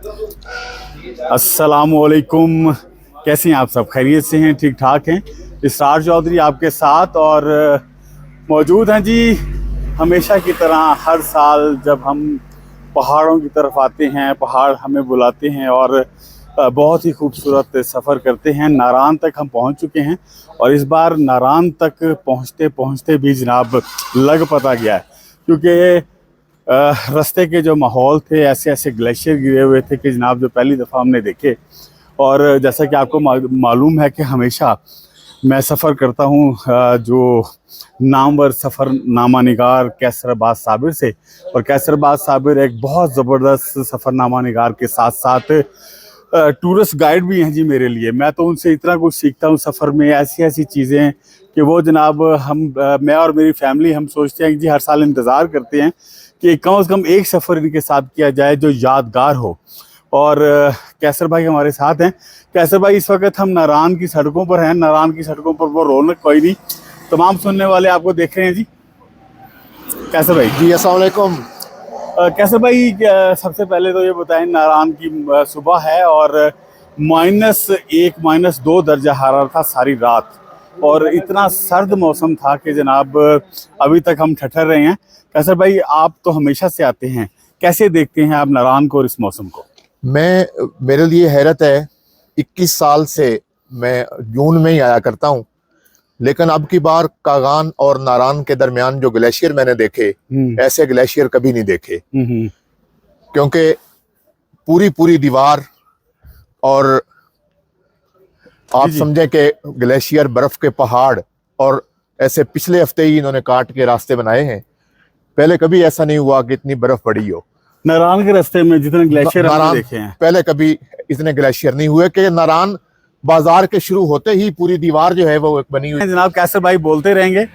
अस्सलामुअलैकुम। कैसे हैं आप सब? खैरियत से हैं? ठीक ठाक हैं? इसरार चौधरी आपके साथ और मौजूद हैं जी। हमेशा की तरह हर साल जब हम पहाड़ों की तरफ आते हैं, पहाड़ हमें बुलाते हैं और बहुत ही खूबसूरत सफ़र करते हैं। नारान तक हम पहुंच चुके हैं और इस बार नारान तक पहुंचते पहुंचते भी जनाब लग पता गया है, क्योंकि रास्ते के जो माहौल थे, ऐसे ऐसे ग्लेशियर गिरे हुए थे कि जनाब जो पहली दफ़ा हमने देखे। और जैसा कि आपको मालूम है कि हमेशा मैं सफ़र करता हूँ जो नामवर सफ़रनामा निगार कैसराबाद साबिर से, और कैसराबाद साबिर एक बहुत ज़बरदस्त सफ़रनामा निगार के साथ साथ टूरिस्ट गाइड भी हैं जी मेरे लिए। मैं तो उनसे इतना कुछ सीखता हूँ सफ़र में, ऐसी ऐसी चीज़ें कि वो जनाब मैं और मेरी फैमिली हम सोचते हैं कि जी हर साल इंतज़ार करते हैं कि कम से कम एक सफ़र इनके साथ किया जाए जो यादगार हो। और कैसर भाई हमारे साथ हैं। कैसर भाई, इस वक्त हम नारान की सड़कों पर हैं। नारान की सड़कों पर वो रौनक कोई नहीं, तमाम सुनने वाले आपको देख रहे हैं जी। कैसर भाई जी अस्सलाम वालेकुम। कैसर भाई, सबसे पहले तो ये बताएं, नारान की सुबह है और -1 -2 दर्जा हरारत था सारी रात, और इतना सर्द मौसम था कि जनाब अभी तक हम ठठर रहे हैं। कैसर भाई, आप तो हमेशा से आते हैं, कैसे देखते हैं आप नारान को और इस मौसम को? मेरे लिए हैरत है, 21 साल से मैं जून में ही आया करता हूँ, लेकिन अब की बार कागान और नारान के दरमियान जो ग्लेशियर मैंने देखे, ऐसे ग्लेशियर कभी नहीं देखे। क्योंकि पूरी पूरी दीवार, और आप समझें कि ग्लेशियर, बर्फ के पहाड़, और ऐसे पिछले हफ्ते ही इन्होंने काट के रास्ते बनाए हैं। पहले कभी ऐसा नहीं हुआ कि इतनी बर्फ पड़ी हो। नारान के रास्ते में जितने ग्लेशियर हमने देखे हैं, पहले कभी इतने ग्लेशियर नहीं हुए कि नारान बाजार के शुरू होते ही पूरी दीवार जो है वो एक बनी हुई। जनाब कैसर भाई बोलते रहेंगे।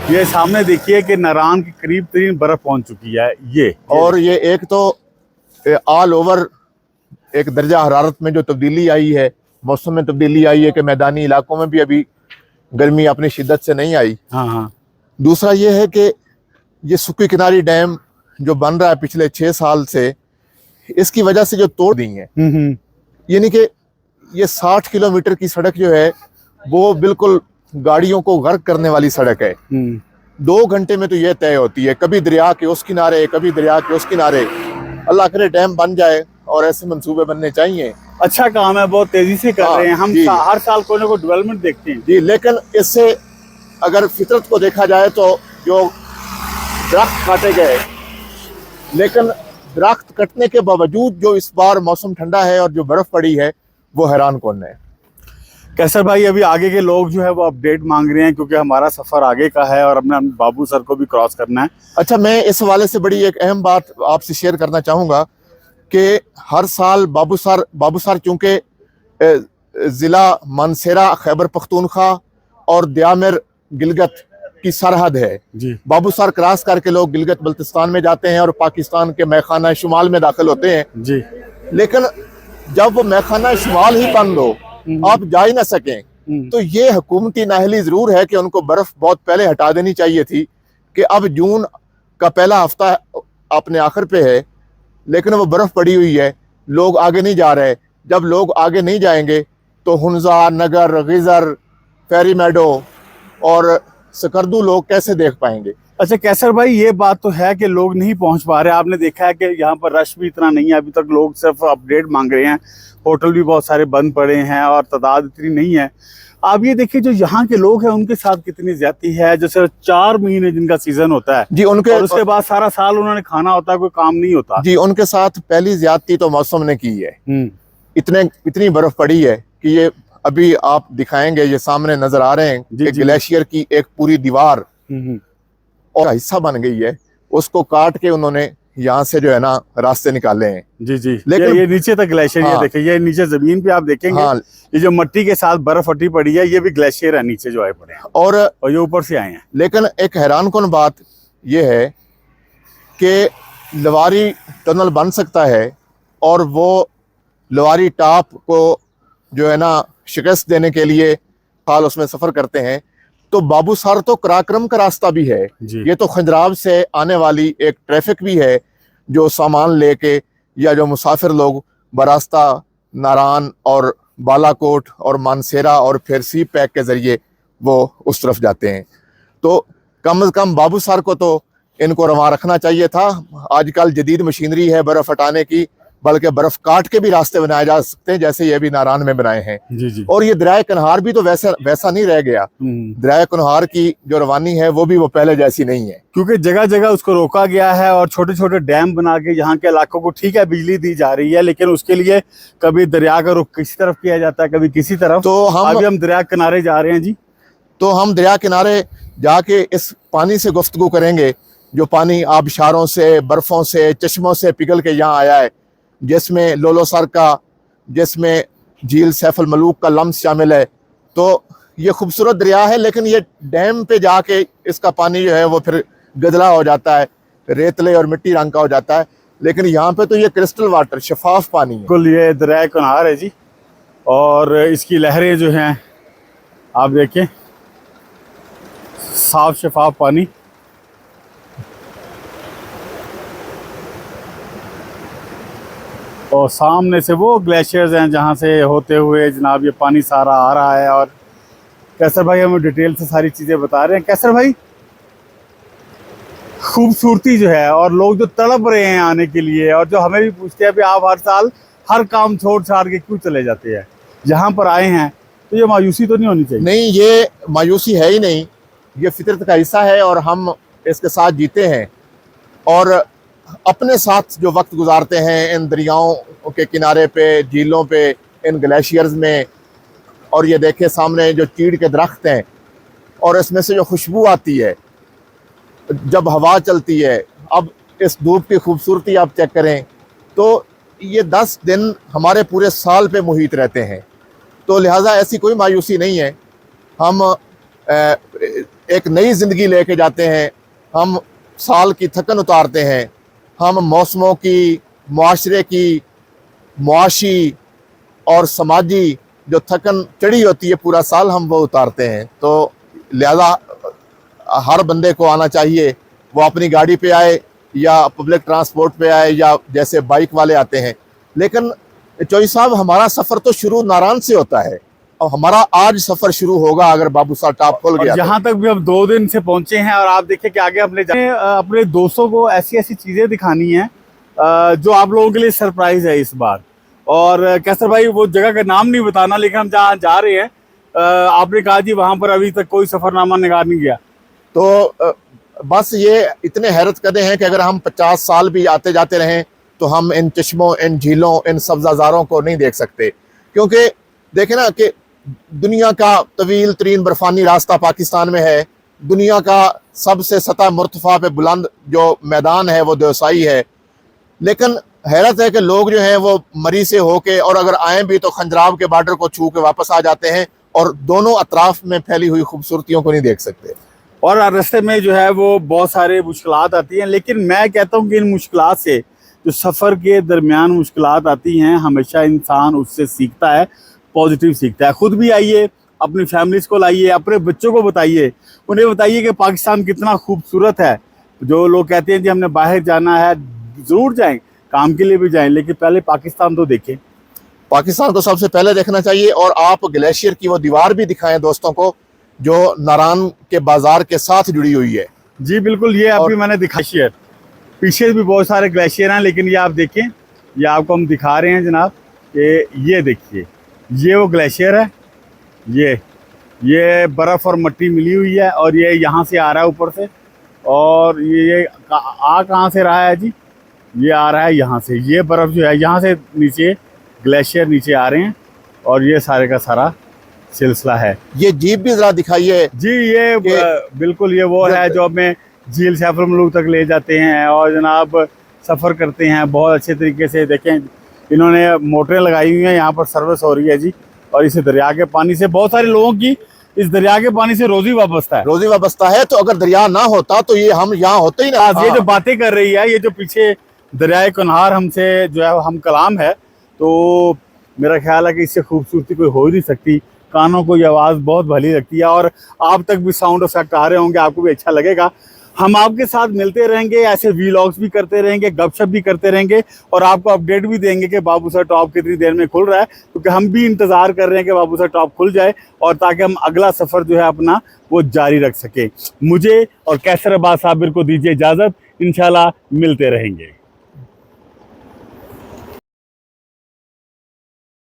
ये सामने देखिए कि नारान की करीब तरीन बर्फ पहुंच चुकी है ये। और ये एक तो ऑल ओवर एक दर्जा हरारत में जो तब्दीली आई है, मौसम में तब्दीली आई है कि मैदानी इलाकों में भी अभी गर्मी अपनी शिद्दत से नहीं आई। हाँ। दूसरा ये है कि ये सुक्की किनारी डैम जो बन रहा है पिछले 6 साल से, इसकी वजह से जो तोड़ दी है, यानी कि ये 60 किलोमीटर की सड़क जो है वो बिल्कुल गाड़ियों को गर्क करने वाली सड़क है। 2 घंटे में तो ये तय होती है, कभी दरिया के उस किनारे, कभी दरिया के उस किनारे। अल्लाह करे डैम बन जाए, और ऐसे मंसूबे बनने चाहिए। अच्छा काम है, बहुत तेजी से कर रहे हैं। हम हर साल कोई ना कोई डेवलपमेंट देखते हैं जी, लेकिन इससे अगर फितरत को देखा जाए तो जो दरख्त काटे गए, लेकिन दरख्त कटने के बावजूद जो इस बार मौसम ठंडा है और जो बर्फ पड़ी है, वो हैरान कौन है। कैसर भाई, अभी आगे के लोग जो है वो अपडेट मांग रहे हैं, क्योंकि हमारा सफर आगे का है और अपने बाबू सर को भी क्रॉस करना है। अच्छा, मैं इस हवाले से बड़ी एक अहम बात आपसे शेयर करना चाहूँगा कि हर साल बाबू सर चूँकि ज़िला मानसेरा, खैबर पख्तूनख्वा और दयामिर गिलगित की सरहद है जी। बाबू सर क्रॉस करके लोग गिलगित बल्तिस्तान में जाते हैं और पाकिस्तान के मैखाना शुमाल में दाखिल होते हैं जी। लेकिन जब वो मैखाना शुमाल ही बंद हो, आप जा ही ना सकें, तो ये हुकूमती नाअहली जरूर है कि उनको बर्फ बहुत पहले हटा देनी चाहिए थी। कि अब जून का पहला हफ्ता अपने आखिर पे है, लेकिन वो बर्फ पड़ी हुई है, लोग आगे नहीं जा रहे। जब लोग आगे नहीं जाएंगे तो हुंजा, नगर, गिजर, फेरी मेडो और सकरदू लोग कैसे देख पाएंगे। अच्छा कैसर भाई, ये बात तो है कि लोग नहीं पहुंच पा रहे। आपने देखा है कि यहाँ पर रश भी इतना नहीं है अभी तक, लोग सिर्फ अपडेट मांग रहे हैं। होटल भी बहुत सारे बंद पड़े हैं और तादाद इतनी नहीं है। आप ये देखिए जो यहाँ के लोग हैं उनके साथ कितनी ज्यादती है। जो सिर्फ 4 महीने जिनका सीजन होता है जी, उनके, और उसके बाद सारा साल उन्होंने खाना होता है, कोई काम नहीं होता जी। उनके साथ पहली ज्यादती तो मौसम ने की है। इतनी बर्फ पड़ी है कि ये अभी आप दिखाएंगे, ये सामने नजर आ रहे हैं कि ग्लेशियर की एक पूरी दीवार और हिस्सा बन गई है। उसको काट के उन्होंने यहाँ से जो है ना रास्ते निकाले हैं। जी। लेकिन ये नीचे तक ग्लेशियर, ये देखिए, ये नीचे जमीन पे आप देखेंगे, ये जो मिट्टी के साथ बर्फ फटी पड़ी है, ये भी ग्लेशियर है नीचे जो आए पड़े हैं, और ये ऊपर से आए हैं। लेकिन एक हैरान कुन बात ये है कि लवारी टनल बन सकता है, और वो लवारी टॉप को जो है ना शिकस्त देने के लिए हाल उसमें सफर करते हैं। तो बाबू सर तो कराक्रम का रास्ता भी है, ये तो खंजराब से आने वाली एक ट्रैफिक भी है, जो सामान लेके या जो मुसाफिर लोग बरास्ता, नारान और बालाकोट और मानसेरा और फिर सी पैक के ज़रिए वो उस तरफ जाते हैं। तो कम से कम बाबूसर को तो इनको रवां रखना चाहिए था। आजकल जदीद मशीनरी है बर्फ़ हटाने की, बल्कि बर्फ़ काट के भी रास्ते बनाए जा सकते हैं, जैसे ये भी नारान में बनाए हैं। जी जी। और ये दरिया कन्हार भी तो वैसा नहीं रह गया। दरिया कन्हार की जो रवानी है वो भी वो पहले जैसी नहीं है, क्योंकि जगह जगह उसको रोका गया है और छोटे छोटे डैम बना के यहाँ के इलाकों को, ठीक है बिजली दी जा रही है, लेकिन उसके लिए कभी दरिया का रुख किसी तरफ किया जाता है, कभी किसी तरफ। तो अभी हम दरिया किनारे जा रहे हैं जी। तो हम दरिया किनारे जाके इस पानी से गुफ्तगू करेंगे, जो पानी आबशारों से, बर्फ़ों से, चश्मों से पिघल के यहाँ आया है, जिसमें लोलोसर का, जिसमें झील सैफुल मलूक का लम्स शामिल है। तो ये खूबसूरत दरिया है, लेकिन ये डैम पे जाके इसका पानी जो है वो फिर गदला हो जाता है, रेतले और मिट्टी रंग का हो जाता है। लेकिन यहाँ पे तो ये क्रिस्टल वाटर, शफाफ पानी है। बिल्कुल, ये दरिया कन्हार है जी, और इसकी लहरें जो हैं आप देखें, साफ शफाफ पानी। और सामने से वो ग्लेशियर्स हैं जहाँ से होते हुए जनाब ये पानी सारा आ रहा है। और कैसर भाई हमें डिटेल से सारी चीज़ें बता रहे हैं। कैसर भाई, खूबसूरती जो है और लोग जो तड़प रहे हैं आने के लिए, और जो हमें भी पूछते हैं कि आप हर साल हर काम छोड़ छाड़ के क्यों चले जाते हैं, यहाँ पर आए हैं, तो ये मायूसी तो नहीं होनी चाहिए? नहीं, ये मायूसी है ही नहीं, ये फितरत का हिस्सा है और हम इसके साथ जीते हैं। और अपने साथ जो वक्त गुजारते हैं इन दरियाओं के किनारे पे, झीलों पे, इन ग्लेशियर्स में, और ये देखें सामने जो चीड़ के दरख्त हैं और इसमें से जो खुशबू आती है जब हवा चलती है। अब इस धूप की खूबसूरती आप चेक करें तो ये 10 दिन हमारे पूरे साल पे मुहित रहते हैं, तो लिहाजा ऐसी कोई मायूसी नहीं है। हम एक नई ज़िंदगी लेके जाते हैं, हम साल की थकन उतारते हैं, हम मौसमों की, मुआशरे की, मुआशी और समाजी जो थकन चढ़ी होती है पूरा साल, हम वो उतारते हैं। तो लिहाजा हर बंदे को आना चाहिए, वो अपनी गाड़ी पे आए या पब्लिक ट्रांसपोर्ट पे आए या जैसे बाइक वाले आते हैं। लेकिन चौधरी साहब, हमारा सफ़र तो शुरू नारान से होता है और हमारा आज सफ़र शुरू होगा अगर बाबूसर टॉप खोल गया। यहाँ तक भी हम 2 दिन से पहुंचे हैं और आप देखिए कि आगे अपने दोस्तों को ऐसी ऐसी चीज़ें दिखानी है जो आप लोगों के लिए सरप्राइज है इस बार। और कैसर भाई, वो जगह का नाम नहीं बताना, लेकिन हम जहाँ जा रहे हैं, आपने कहा जी वहाँ पर अभी तक कोई सफ़रनामा निगार नहीं गया। तो बस ये इतने हैरत कदे हैं कि अगर हम 50 साल भी आते जाते रहें तो हम इन चश्मों, इन झीलों, इन सब्ज़ाज़ारों को नहीं देख सकते। क्योंकि देखें ना कि दुनिया का तवील तरीन बर्फानी रास्ता पाकिस्तान में है, दुनिया का सबसे सतह मुर्तफा पे बुलंद जो मैदान है वो देवसाई है। लेकिन हैरत है कि लोग जो हैं वो मरी से होके, और अगर आए भी तो खंजराब के बॉर्डर को छू के वापस आ जाते हैं और दोनों अतराफ में फैली हुई खूबसूरतियों को नहीं देख सकते। और रास्ते में जो है वो बहुत सारे मुश्किलात आती हैं, लेकिन मैं कहता हूँ कि इन मुश्किलात से, जो सफ़र के दरमियान मुश्किलात आती हैं, हमेशा इंसान उससे सीखता है, पॉजिटिव सीखता है। ख़ुद भी आइए, अपनी फैमिलीज़ को लाइए, अपने बच्चों को बताइए, उन्हें बताइए कि पाकिस्तान कितना खूबसूरत है। जो लोग कहते हैं कि हमने बाहर जाना है, ज़रूर जाएं, काम के लिए भी जाएं, लेकिन पहले पाकिस्तान तो देखें। पाकिस्तान को सबसे पहले देखना चाहिए। और आप ग्लेशियर की वो दीवार भी दिखाएं दोस्तों को, जो नारान के बाजार के साथ जुड़ी हुई है। जी बिल्कुल, ये अभी मैंने दिखाई है। पीछे भी बहुत सारे ग्लेशियर हैं, लेकिन ये आप देखें, ये आपको हम दिखा रहे हैं जनाब कि ये देखिए, ये वो ग्लेशियर है, ये बर्फ़ और मिट्टी मिली हुई है, और ये यहाँ से आ रहा है ऊपर से। और ये आ कहाँ से रहा है जी? ये आ रहा है यहाँ से। ये बर्फ़ जो है यहाँ से नीचे ग्लेशियर नीचे आ रहे हैं, और ये सारे का सारा सिलसिला है। ये जीप भी जरा दिखाइए जी। ये बिल्कुल ये वो है जो हमें झील सैफुल मलूक तक ले जाते हैं और जनाब सफ़र करते हैं बहुत अच्छे तरीके से। देखें, इन्होंने मोटरें लगाई हुई हैं, यहाँ पर सर्विस हो रही है जी। और इस दरिया के पानी से बहुत सारे लोगों की इस दरिया के पानी से रोजी वाबस्ता है। रोजी वाबस्ता है। तो अगर दरिया ना होता तो ये हम यहाँ होते ही ना। ये जो बातें कर रही है, ये जो पीछे दरियाए कन्हार हमसे जो है हम कलाम है, तो मेरा ख्याल है कि इससे खूबसूरती कोई हो ही नहीं सकती। कानों को ये आवाज़ बहुत भली लगती है, और आप तक भी साउंड इफेक्ट आ रहे होंगे, आपको भी अच्छा लगेगा। हम आपके साथ मिलते रहेंगे, ऐसे वीलॉग्स भी करते रहेंगे, गपशप भी करते रहेंगे और आपको अपडेट भी देंगे कि बाबूसर टॉप कितनी देर में खुल रहा है, क्योंकि हम भी इंतज़ार कर रहे हैं कि बाबूसर टॉप खुल जाए और ताकि हम अगला सफ़र जो है अपना वो जारी रख सके। मुझे और कैसर अब्बास साबिर को दीजिए इजाज़त, इंशाल्लाह मिलते रहेंगे।